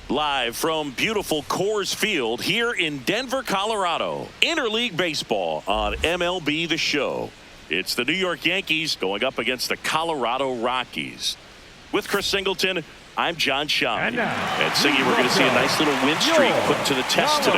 Live from beautiful Coors Field here in Denver, Colorado. Interleague Baseball on MLB The Show. It's the New York Yankees going up against the Colorado Rockies. With Chris Singleton, I'm John Shambi. And Siggy, we're going to see a nice little win streak put to the test today.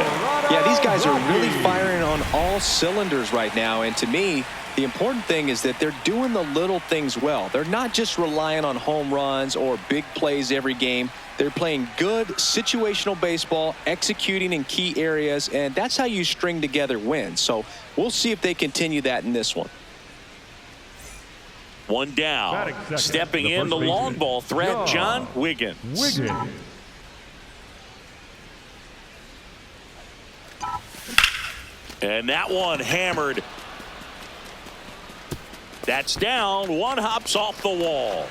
Yeah, these guys are really firing on all cylinders right now. And to me, the important thing is that they're doing the little things well. They're not just relying on home runs or big plays every game. They're playing good situational baseball, executing in key areas, and that's how you string together wins. So we'll see if they continue that in this one. One down. Stepping in the long ball threat, John Wiggins. And that one hammered. That's down. One hops off the wall.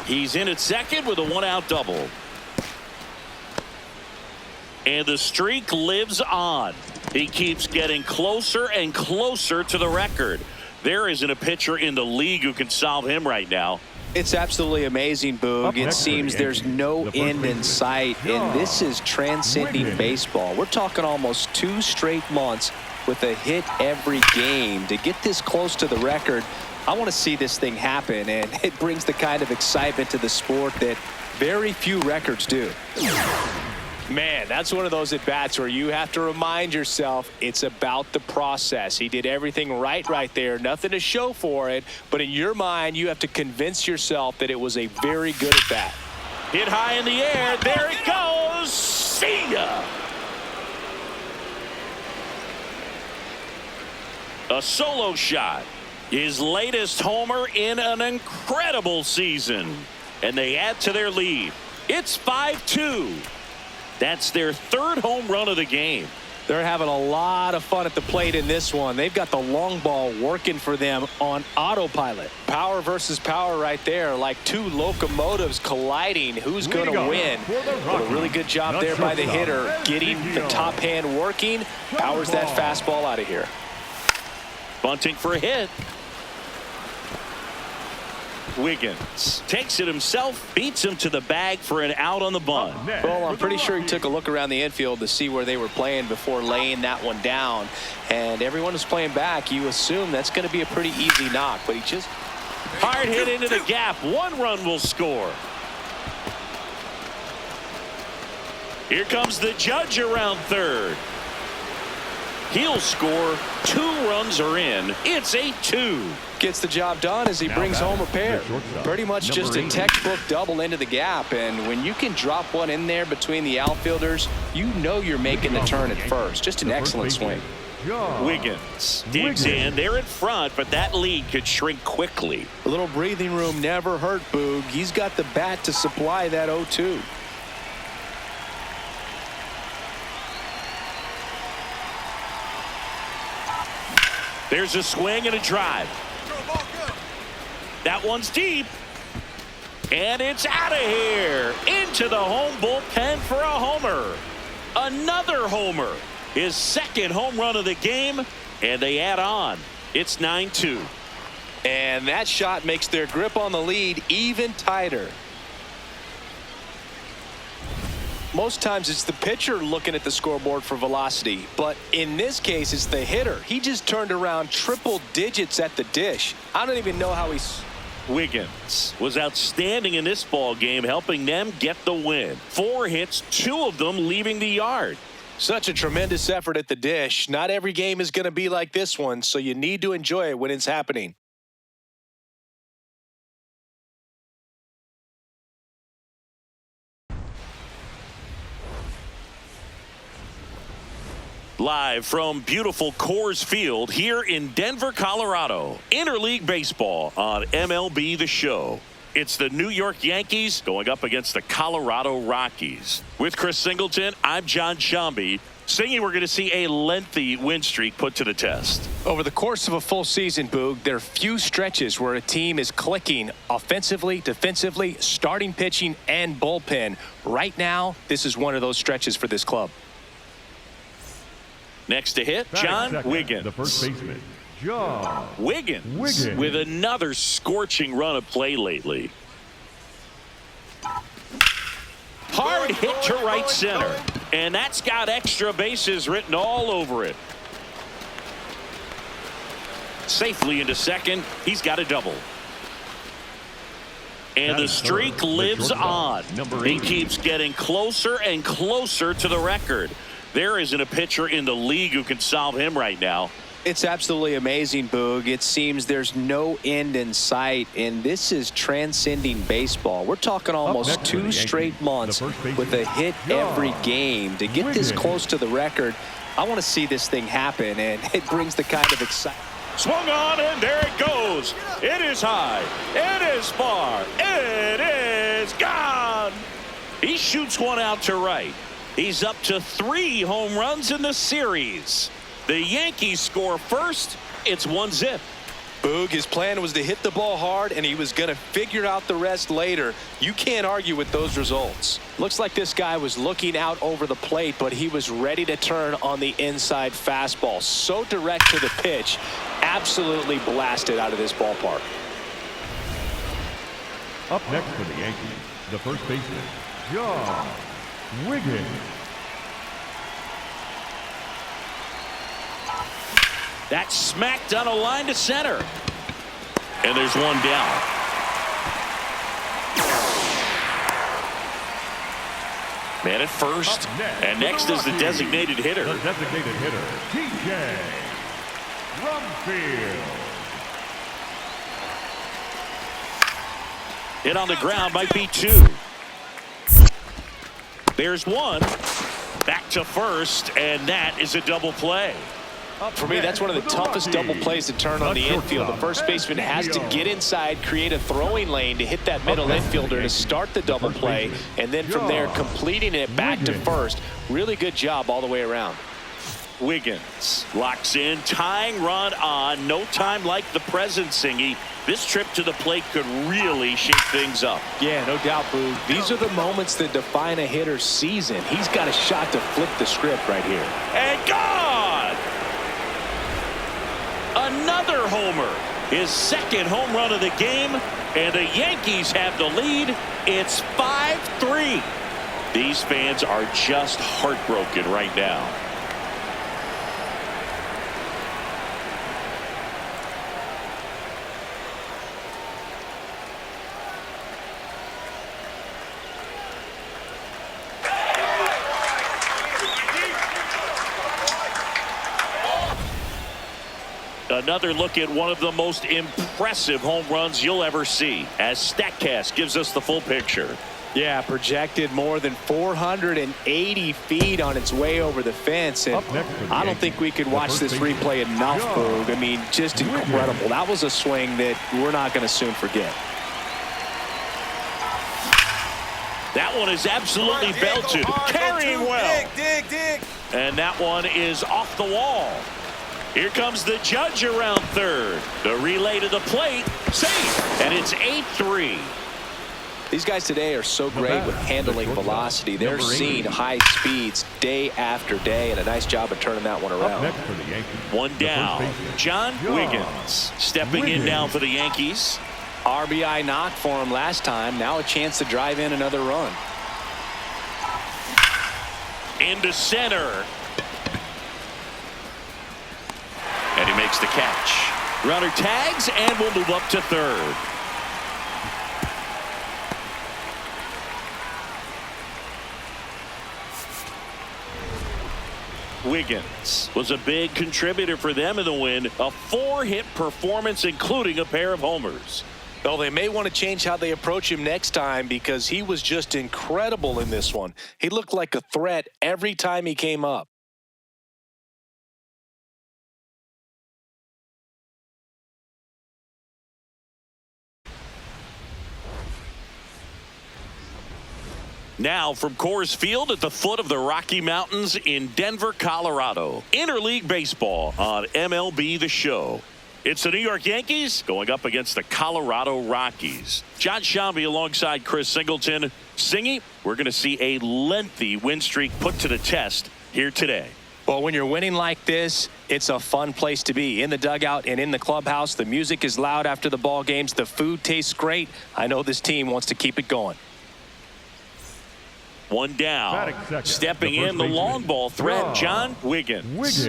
He's in at second with a one-out double. And the streak lives on. He keeps getting closer and closer to the record. There isn't a pitcher in the league who can solve him right now. It's absolutely amazing, Boog. It seems there's no end in sight, and this is transcending baseball. We're talking almost 2 straight months with a hit every game. To get this close to the record, I want to see this thing happen, and it brings the kind of excitement to the sport that very few records do. Man, that's one of those at-bats where you have to remind yourself it's about the process. He did everything right there. Nothing to show for it. But in your mind, you have to convince yourself that it was a very good at-bat. Hit high in the air. There it goes. See ya. A solo shot. His latest homer in an incredible season. And they add to their lead. It's 5-2. That's their 3rd home run of the game. They're having a lot of fun at the plate in this one. They've got the long ball working for them on autopilot. Power versus power right there, like 2 locomotives colliding. Who's going to win? But a really good job there by the hitter, getting the top hand working. Powers that fastball out of here. Bunting for a hit. Wiggins takes it himself, beats him to the bag for an out on the bunt. Well, I'm pretty sure he took a look around the infield to see where they were playing before laying that one down. And everyone is playing back. You assume that's going to be a pretty easy knock, but he just... Hard hit into the gap. 1 run will score. Here comes the judge around third. He'll score. 2 runs are in. It's 8-2. Gets the job done as he brings home a pair. Pretty much just a textbook double into the gap. And when you can drop one in there between the outfielders, you know you're making the turn at first. Just an excellent swing. Wiggins digs in. They're in front, but that lead could shrink quickly. A little breathing room never hurt Boog. He's got the bat to supply that 0-2. There's a swing and a drive. That one's deep. And it's out of here. Into the home bullpen for a homer. Another homer. His 2nd home run of the game. And they add on. It's 9-2. And that shot makes their grip on the lead even tighter. Most times it's the pitcher looking at the scoreboard for velocity, but in this case it's the hitter. He just turned around triple digits at the dish. I don't even know how he's... Wiggins was outstanding in this ball game, helping them get the win. 4 hits, 2 of them leaving the yard. Such a tremendous effort at the dish. Not every game is going to be like this one, so you need to enjoy it when it's happening. Live from beautiful Coors Field here in Denver, Colorado. Interleague Baseball on MLB The Show. It's the New York Yankees going up against the Colorado Rockies. With Chris Singleton, I'm John Shambi. Singing, we're going to see a lengthy win streak put to the test. Over the course of a full season, Boog, there are few stretches where a team is clicking offensively, defensively, starting pitching, and bullpen. Right now, this is one of those stretches for this club. Next to hit, John Wiggins. The first baseman, John Wiggins with another scorching run of play lately. Hard hard hit to right center. And that's got extra bases written all over it. Safely into second. He's got a double. And the streak lives on. He keeps getting closer and closer to the record. There isn't a pitcher in the league who can solve him right now. It's absolutely amazing, Boog. It seems there's no end in sight, and this is transcending baseball. We're talking almost 2 straight months with a hit every game. To get this close to the record, I want to see this thing happen, and it brings the kind of excitement. Swung on, and there it goes. It is high. It is far. It is gone. He shoots one out to right. He's up to 3 home runs in the series. The Yankees score first. It's 1-0. Boog, his plan was to hit the ball hard, and he was going to figure out the rest later. You can't argue with those results. Looks like this guy was looking out over the plate, but he was ready to turn on the inside fastball. So direct to the pitch. Absolutely blasted out of this ballpark. Up next for the Yankees, the first baseman, John Wiggins. That's smacked on a line to center. And there's one down. Man at first. And next is the designated hitter. The designated hitter, TJ Rumfield. Hit on the ground might be 2. There's one. Back to first, and that is a double play. For me, that's one of the toughest double plays to turn on the infield. The first baseman has to get inside, create a throwing lane to hit that middle infielder to start the double play, and then from there completing it back to first. Really good job all the way around. Wiggins locks in, tying run on. No time like the present, Singy. This trip to the plate could really shake things up. Yeah, no doubt, Boog. These are the moments that define a hitter's season. He's got a shot to flip the script right here. And gone! Another homer. His second home run of the game, and the Yankees have the lead. It's 5-3. These fans are just heartbroken right now. Another look at one of the most impressive home runs you'll ever see, as StatCast gives us the full picture. Yeah, projected more than 480 feet on its way over the fence. And I don't think we could watch this replay enough, Boog. I mean, just incredible. That was a swing that we're not going to soon forget. That one is absolutely belted. Carrying well. Dig. And that one is off the wall. Here comes the judge around third. The relay to the plate. Safe. And it's 8-3. These guys today are so great with handling velocity. They're seeing high speeds day after day, and a nice job of turning that one around. One down. John Wiggins stepping in now for the Yankees. RBI knock for him last time. Now a chance to drive in another run. Into center. And he makes the catch. Runner tags, and will move up to third. Wiggins was a big contributor for them in the win. A 4-hit performance, including a pair of homers. Well, they may want to change how they approach him next time, because he was just incredible in this one. He looked like a threat every time he came up. Now from Coors Field at the foot of the Rocky Mountains in Denver, Colorado. Interleague baseball on MLB The Show. It's the New York Yankees going up against the Colorado Rockies. John Shambi alongside Chris Singleton. Singy, we're going to see a lengthy win streak put to the test here today. Well, when you're winning like this, it's a fun place to be. In the dugout and in the clubhouse, the music is loud after the ball games. The food tastes great. I know this team wants to keep it going. One down. Batting second, Stepping the first in, the baseman, long ball threat, John Wiggins.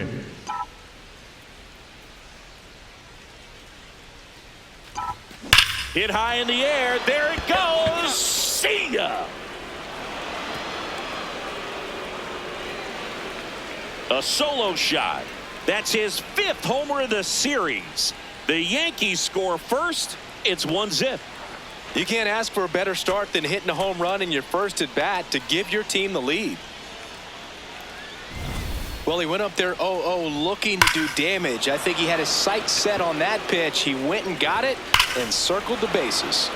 Hit high in the air. There it goes. See ya. A solo shot. That's his 5th homer of the series. The Yankees score first. It's 1-0. You can't ask for a better start than hitting a home run in your first at bat to give your team the lead. Well, he went up there 0-0 looking to do damage. I think he had his sights set on that pitch. He went and got it and circled the bases.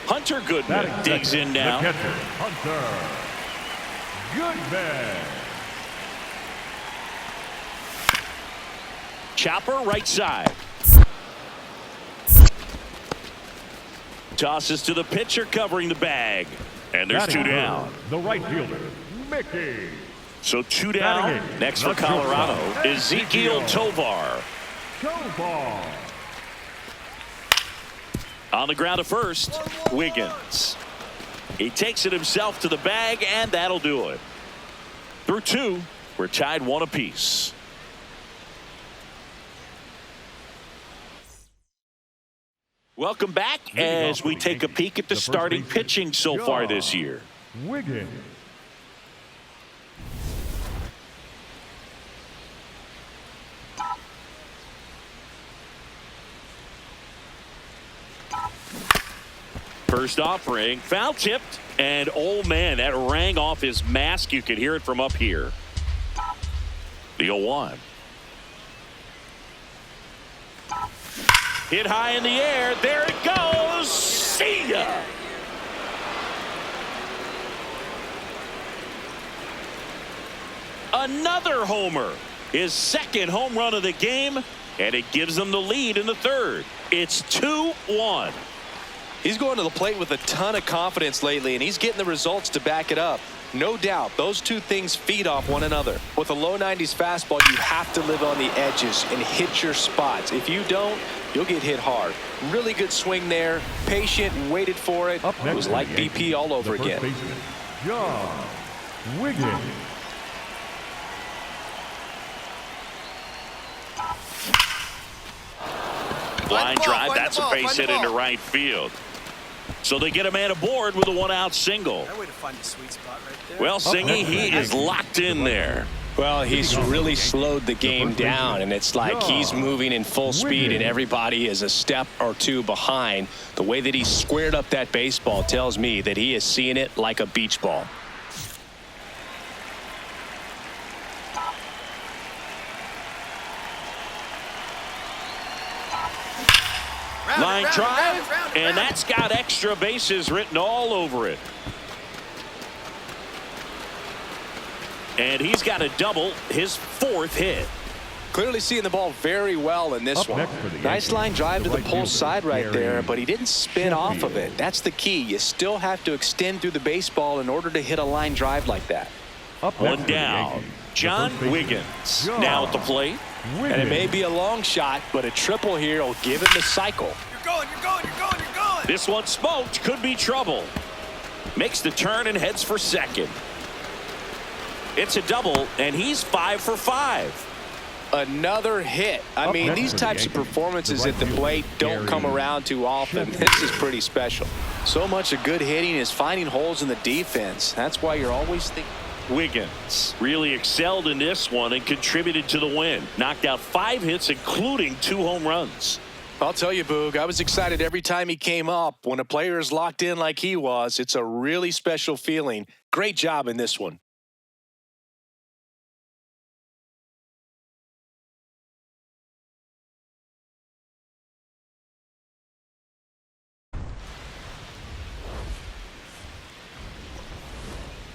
Hunter Goodman digs in now. The catcher, Hunter Goodman. Chopper right side. Tosses to the pitcher covering the bag. And there's 2 down. The right fielder, Mickey. So 2 down. Next for Colorado, Ezekiel Tovar. On the ground at first, Wiggins. He takes it himself to the bag, and that'll do it. Through 2, we're tied 1 apiece. Welcome back as we take a peek at the starting pitching so far this year. Wiggins. First offering, foul tipped, and oh man, that rang off his mask. You could hear it from up here. The 0-1. Hit high in the air. There it goes. See ya. Another homer. His 2nd home run of the game, and it gives them the lead in the 3rd. It's 2-1. He's going to the plate with a ton of confidence lately, and he's getting the results to back it up. No doubt, those 2 things feed off one another. With a low 90s fastball, you have to live on the edges and hit your spots. If you don't, you'll get hit hard. Really good swing there. Patient, waited for it. It was like BP all over again. John Wiggins. Line drive, that's a base hit into right field. So they get a man aboard with a 1-out single. That way to find the sweet spot right there. Well, Singy, he is locked in there. Well, he's really slowed the game down, and it's like he's moving in full speed, and everybody is a step or 2 behind. The way that he squared up that baseball tells me that he is seeing it like a beach ball. Line drive, and that's got extra bases written all over it. And he's got a double, his 4th hit. Clearly seeing the ball very well in this one. Nice line drive to the pull side right there, but he didn't spin off of it. That's the key. You still have to extend through the baseball in order to hit a line drive like that. 1 down. John Wiggins now at the plate. And it may be a long shot, but a triple here will give him the cycle. You're going, you're going, you're going, you're going. This one smoked, could be trouble. Makes the turn and heads for 2nd. It's a double, and he's 5 for 5. Another hit. I mean, these types of performances at the plate don't come around too often. This is pretty special. So much of good hitting is finding holes in the defense. That's why you're always thinking. Wiggins really excelled in this one and contributed to the win. Knocked out 5 hits, including 2 home runs. I'll tell you, Boog, I was excited every time he came up. When a player is locked in like he was, it's a really special feeling. Great job in this one.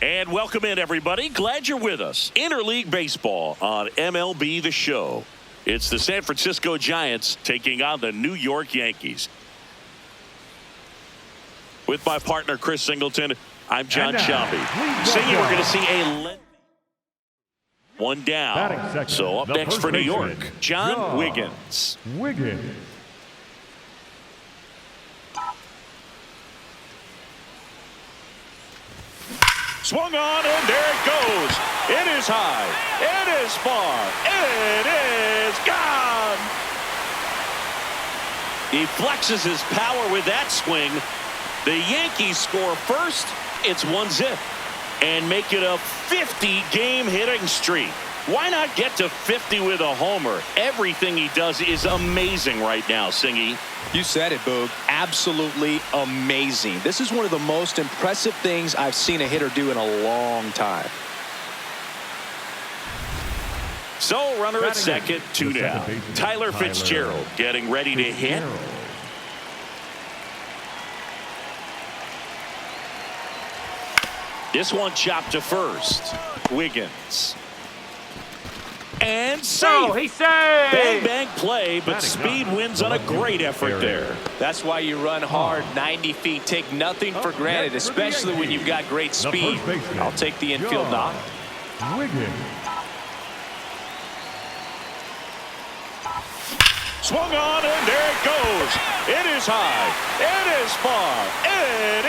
And welcome in, everybody. Glad you're with us. Interleague Baseball on MLB The Show. It's the San Francisco Giants taking on the New York Yankees. With my partner, Chris Singleton, I'm John Shelby. Saying we're going to see a 1 down. So up next for New York, John Wiggins. Swung on, and there it goes. It is high. It is far. It is gone. He flexes his power with that swing. The Yankees score first. It's 1-0 and make it a 50-game hitting streak. Why not get to 50 with a homer? Everything he does is amazing right now, Singy. You said it, Boog. Absolutely amazing. This is one of the most impressive things I've seen a hitter do in a long time. So runner at second, 2 down. Tyler Fitzgerald getting ready to hit. This one chopped to first. Wiggins. And safe. Oh, he saved. Bang, bang play, but speed wins on a great effort there. That's why you run hard 90 feet. Take nothing for granted, especially when you've got great speed. I'll take the infield knock. Wiggins. Swung on, and there it goes. It is high. It is far. It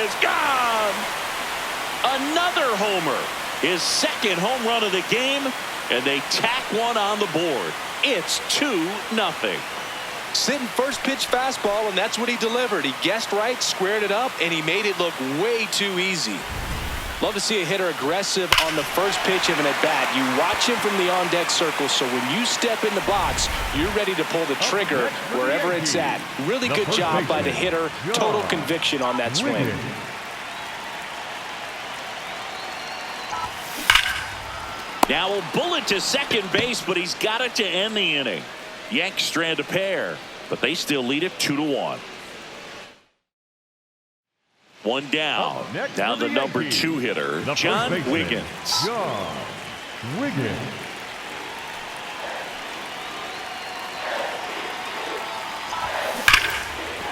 is gone. Another homer. His second home run of the game. And they tack one on the board. It's 2-0. Sitting first pitch fastball, and that's what he delivered. He guessed right, squared it up, and he made it look way too easy. Love to see a hitter aggressive on the first pitch of an at-bat. You watch him from the on-deck circle, so when you step in the box, you're ready to pull the trigger wherever it's at. Really good job by the hitter. Total conviction on that swing. Now a bullet to second base, but he's got it to end the inning. Yanks strand a pair, but they still lead it 2-1. One down. Now the number 2 hitter, John Wiggins. John Wiggins.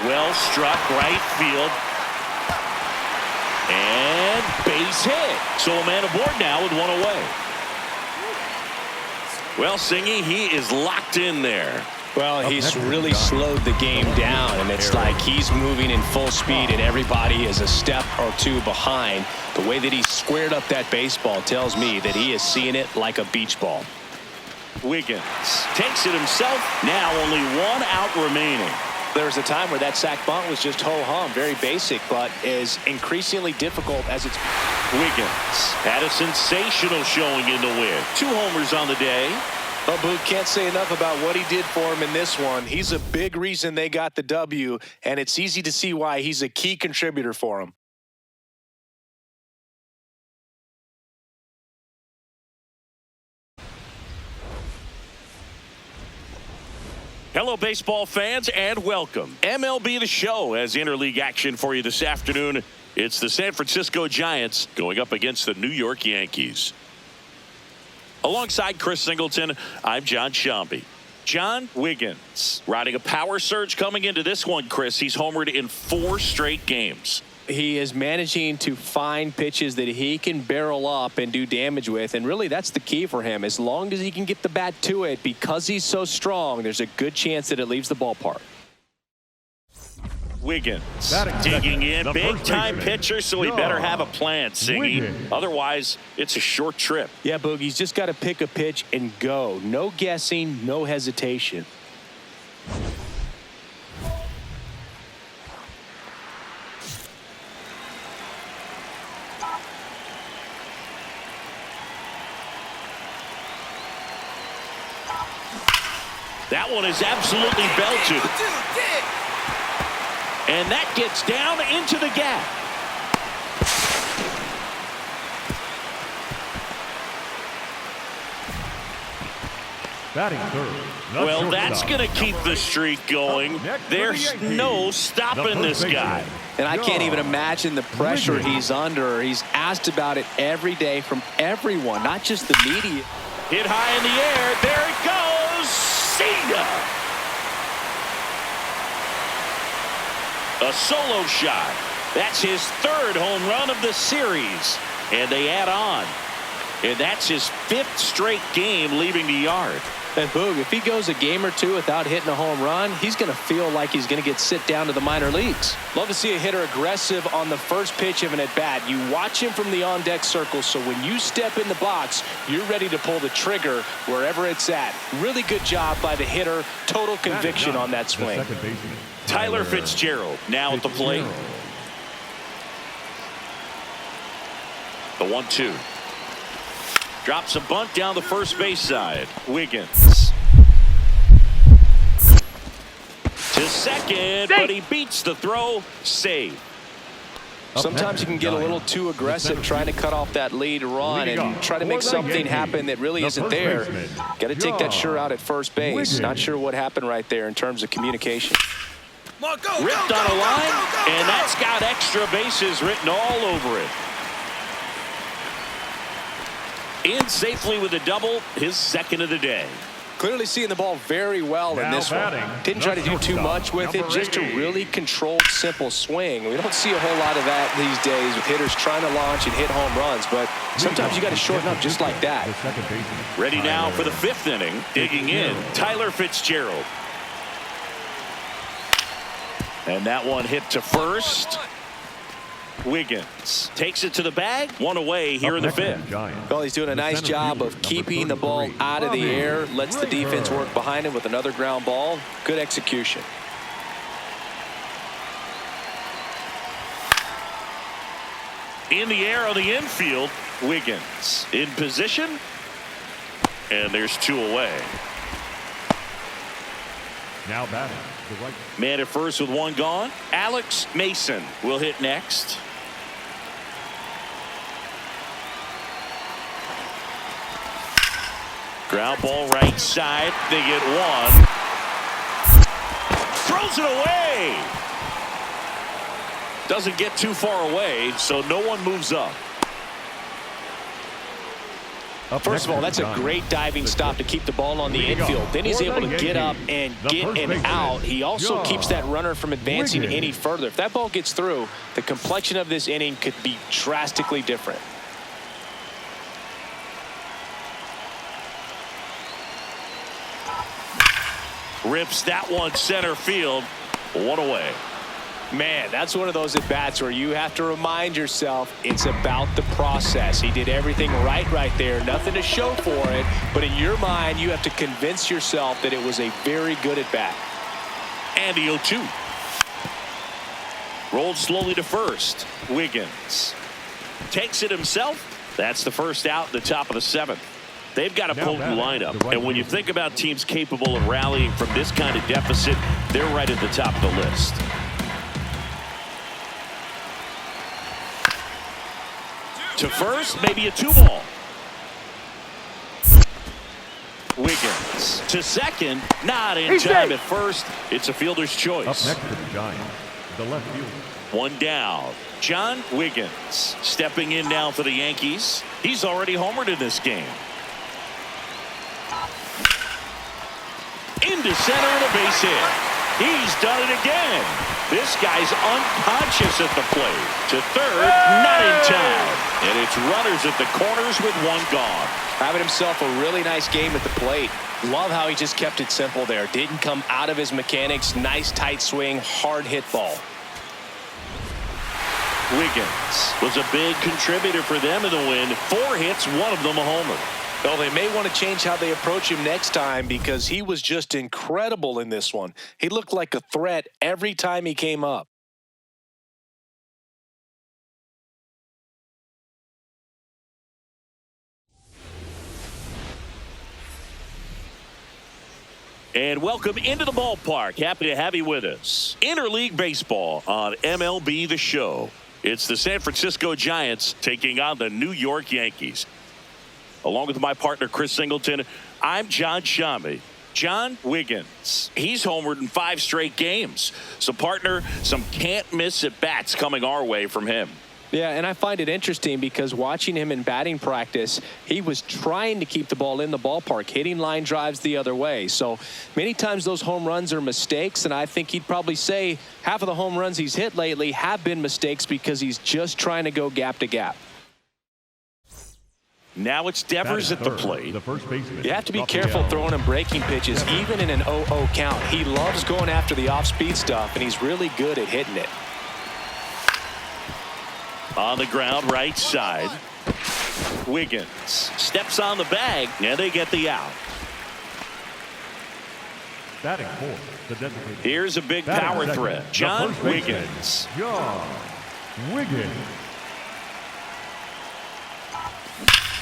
Well struck right field. And base hit. So a man aboard now with one away. Well, Singy, he is locked in there. Well, he's really slowed the game down, and it's like he's moving in full speed, and everybody is a step or two behind. The way that he squared up that baseball tells me that he is seeing it like a beach ball. Wiggins takes it himself. Now only 1 out remaining. There was a time where that sac bunt was just ho-hum, very basic, but is increasingly difficult as it's... Wiggins had a sensational showing in the win. 2 homers on the day. Oh, Boog, can't say enough about what he did for him in this one. He's a big reason they got the W, and it's easy to see why he's a key contributor for him. Hello, baseball fans, and welcome. MLB The Show has interleague action for you this afternoon. It's the San Francisco Giants going up against the New York Yankees. Alongside Chris Singleton, I'm John Shambi. John Wiggins riding a power surge coming into this one, Chris. He's homered in 4 straight games. He is managing to find pitches that he can barrel up and do damage with, and really that's the key for him. As long as he can get the bat to it, because he's so strong, there's a good chance that it leaves the ballpark. Wiggins digging in, big-time pitcher, so he better have a plan, Singy. Otherwise, it's a short trip. Yeah, Boog, he's just got to pick a pitch and go. No guessing, no hesitation. That one is absolutely belted. And that gets down into the gap. Batting third. Well, that's going to keep the streak going. There's no stopping this guy. And I can't even imagine the pressure he's under. He's asked about it every day from everyone, not just the media. Hit high in the air. There it goes. See ya. A solo shot. That's his 3rd home run of the series. And they add on. And that's his 5th straight game leaving the yard. And Boog, if he goes a game or two without hitting a home run, he's going to feel like he's going to get sit down to the minor leagues. Love to see a hitter aggressive on the first pitch of an at-bat. You watch him from the on-deck circle, so when you step in the box, you're ready to pull the trigger wherever it's at. Really good job by the hitter. Total conviction on that swing. Tyler Fitzgerald now at the plate. The 1-2. Drops a bunt down the first base side. Wiggins. To second, but he beats the throw. Save. Sometimes you can get a little too aggressive trying to cut off that lead run and try to make something happen that really isn't there. Got to take that sure out at first base. Not sure what happened right there in terms of communication. Ripped on a line, and that's got extra bases written all over it. In safely with a double, his second of the day. Clearly seeing the ball very well in this one. Didn't try to do too much with it, just a really controlled, simple swing. We don't see a whole lot of that these days with hitters trying to launch and hit home runs, but sometimes you got to shorten up just like that. Ready now for the fifth inning. Digging in, Tyler Fitzgerald. And that one hit to first. Wiggins takes it to the bag. One away here in the fifth. Well, he's doing a nice job of keeping the ball out of the air. Lets the defense work behind him with another ground ball. Good execution. In the air on the infield. Wiggins in position. And there's two away. Now batting. Man at first with one gone. Alex Mason will hit next. Ground ball right side. They get one. Throws it away. Doesn't get too far away, so no one moves up. First of all, that's a great diving stop to keep the ball on the infield. Then he's able to get up and get an out. He also keeps that runner from advancing any further. If that ball gets through, the complexion of this inning could be drastically different. Rips that one center field. One away. Man, that's one of those at-bats where you have to remind yourself it's about the process. He did everything right there. Nothing to show for it. But in your mind, you have to convince yourself that it was a very good at-bat. And the 0-2. Rolled slowly to first. Wiggins takes it himself. That's the first out in the top of the seventh. They've got a potent lineup. And when you think about teams capable of rallying from this kind of deficit, they're right at the top of the list. To first, maybe a 2-ball. Wiggins to second, not in time at first. It's a fielder's choice. Up next to the Giants, the left fielder. One down. John Wiggins stepping in now for the Yankees. He's already homered in this game. Into center and a base hit. He's done it again. This guy's unconscious at the plate. To third, not in time. And it's runners at the corners with one gone. Having himself a really nice game at the plate. Love how he just kept it simple there. Didn't come out of his mechanics. Nice tight swing, hard hit ball. Wiggins was a big contributor for them in the win. 4 hits, one of them a homer. Well, they may want to change how they approach him next time because he was just incredible in this one. He looked like a threat every time he came up. And welcome into the ballpark. Happy to have you with us. Interleague Baseball on MLB The Show. It's the San Francisco Giants taking on the New York Yankees. Along with my partner, Chris Singleton, I'm John Shammy. John Wiggins, he's homered in 5 straight games. So, partner, some can't-miss at-bats coming our way from him. Yeah, and I find it interesting because watching him in batting practice, he was trying to keep the ball in the ballpark, hitting line drives the other way. So many times those home runs are mistakes, and I think he'd probably say half of the home runs he's hit lately have been mistakes because he's just trying to go gap to gap. Now it's Devers at the plate. The first baseman. You have to be careful throwing him breaking pitches, even in an 0-0 count. He loves going after the off-speed stuff, and he's really good at hitting it. On the ground, right side. Wiggins steps on the bag, and they get the out. Batting fourth, the designated. Here's a big Batting power second, threat. the John first baseman, Wiggins. John Wiggins.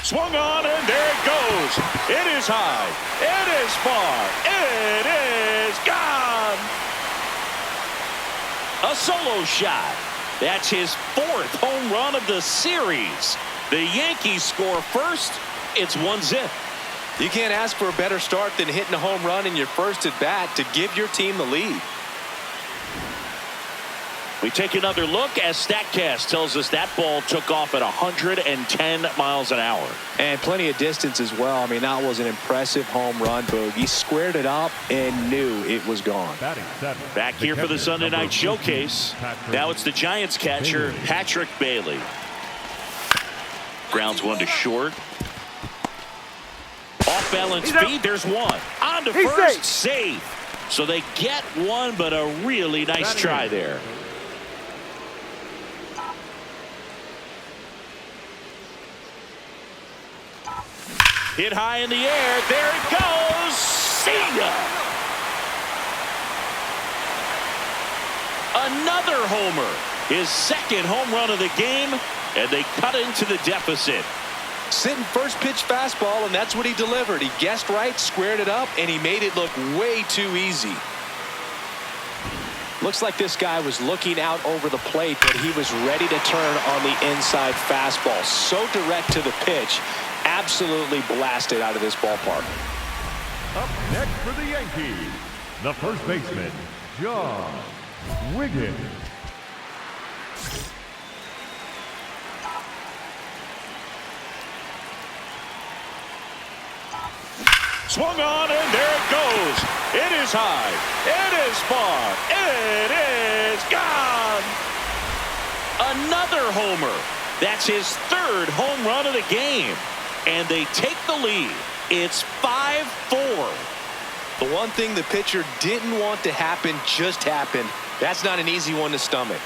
Swung on, and there it goes. It is high. It is far. It is gone. A solo shot. That's his 4th home run of the series. The Yankees score first. It's 1-0. You can't ask for a better start than hitting a home run in your first at bat to give your team the lead. We take another look as StatCast tells us that ball took off at 110 miles an hour. And plenty of distance as well. I mean, that was an impressive home run, Boog. He squared it up and knew it was gone. Batting seventh, Back here for the Sunday night showcase. Now it's the Giants catcher, Patrick Bailey. Grounds one to short. Off balance feed, there's one. On to first, safe. So they get one, but a really nice try there. Hit high in the air. There it goes. See ya. Another homer. His 2nd home run of the game, and they cut into the deficit. Sitting first pitch fastball, and that's what he delivered. He guessed right, squared it up, and he made it look way too easy. Looks like this guy was looking out over the plate, but he was ready to turn on the inside fastball. So direct to the pitch. Absolutely blasted out of this ballpark. Up next for the Yankees, the first baseman, John Wiggins. Swung on, and there it goes. It is high. It is far. It is gone. Another homer. That's his 3rd home run of the game. And they take the lead. It's 5-4. The one thing the pitcher didn't want to happen just happened. That's not an easy one to stomach.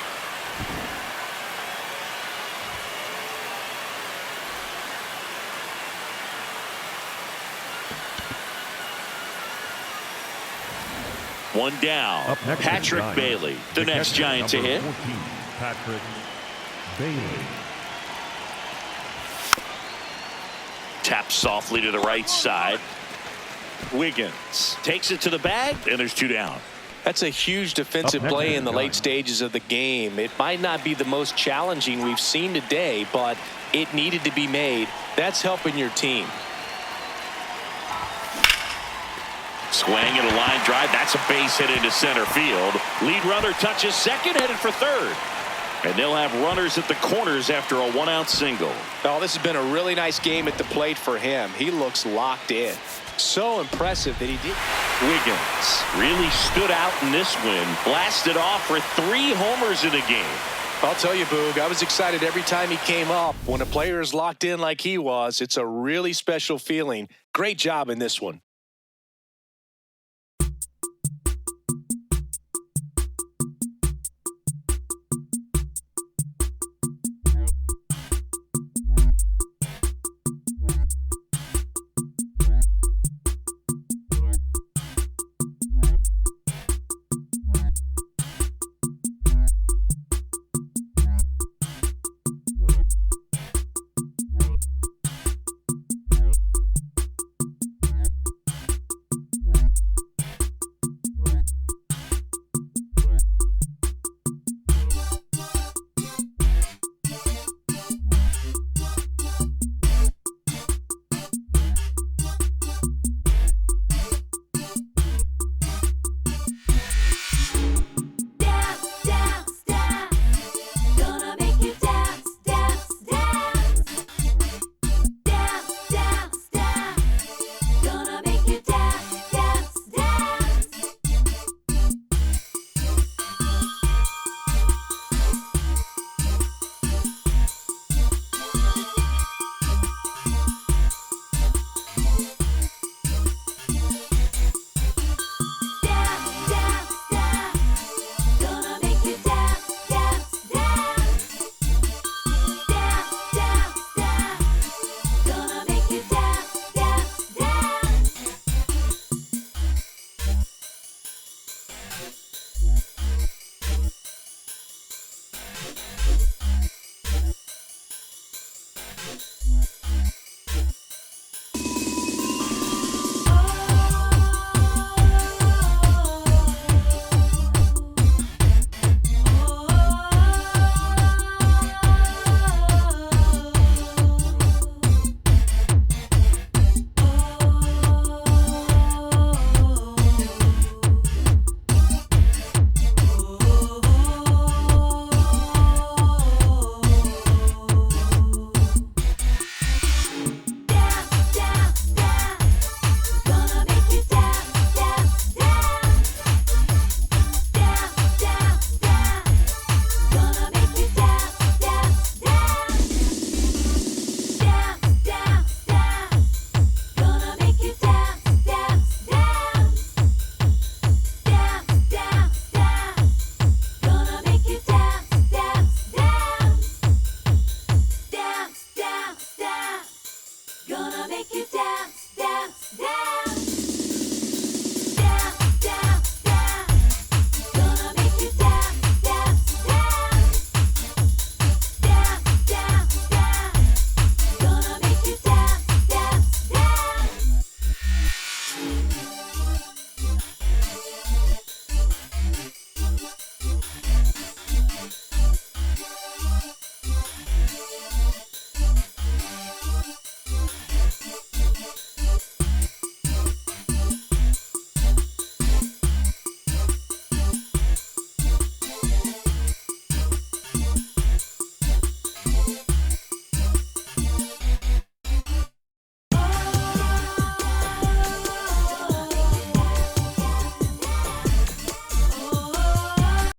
One down. Up next Patrick Bailey, the next catcher, Giant to number hit. 14, Patrick Bailey. Taps softly to the right side. Wiggins takes it to the bag, and there's 2 down. That's a huge defensive Up next play is in the late stages of the game. It might not be the most challenging we've seen today, but it needed to be made. That's helping your team. Swing and a line drive. That's a base hit into center field. Lead runner touches second, headed for third. And they'll have runners at the corners after a 1-out single. Oh, this has been a really nice game at the plate for him. He looks locked in. So impressive that he did. Wiggins really stood out in this win. Blasted off for 3 homers in the game. I'll tell you, Boog, I was excited every time he came up. When a player is locked in like he was, it's a really special feeling. Great job in this one.